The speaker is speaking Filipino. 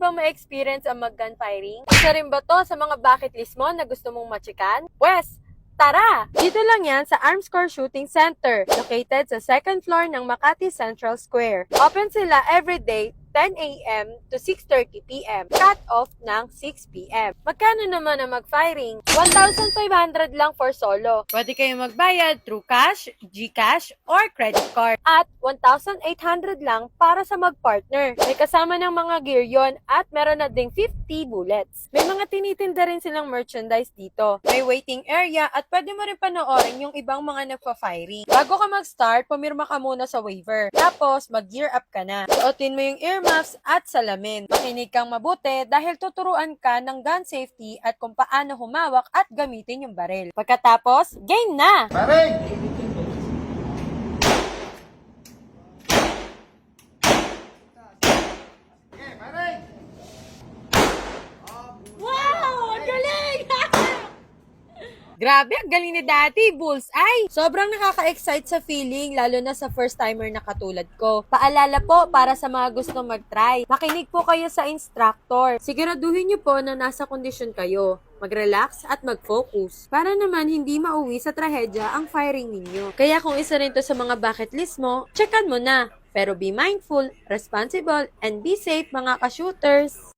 bang ma-experience ang mag-gun firing? Isa rin ba to sa mga bucket list mo na gusto mong machikan? Pwes, tara! Dito lang yan sa Arms Corps Shooting Center, located sa second floor ng Makati Central Square. Open sila everyday 10 a.m. to 6:30 p.m. Cut off ng 6 p.m. Magkano naman ang mag-firing? 1,500 lang for solo. Pwede kayo magbayad through cash, GCash, or credit card. At 1,800 lang para sa mag-partner. May kasama ng mga gear yon at meron na ding 50 bullets. May mga tinitinda rin silang merchandise dito. May waiting area at pwede mo rin panoorin yung ibang mga nagpa-firing. Bago ka mag-start, pumirma ka muna sa waiver. Tapos, mag-gear up ka na. Suotin mo yung earmuffs at salamin. Makinig kang mabuti dahil tuturuan ka ng gun safety at kung paano humawak at gamitin yung baril. Pagkatapos, game na! Pare! Okay, pare! Wow! Ang galing! Grabe, ang galing ni Daddy, bullseye! Sobrang nakaka-excite sa feeling, lalo na sa first-timer na katulad ko. Paalala po para sa mga gusto mag-try. Makinig po kayo sa instructor. Siguraduhin niyo po na nasa kondisyon kayo. Mag-relax at mag-focus. Para naman hindi mauwi sa trahedya ang firing ninyo. Kaya kung isa rin to sa mga bucket list mo, checkan mo na. Pero be mindful, responsible, and be safe mga ka-shooters!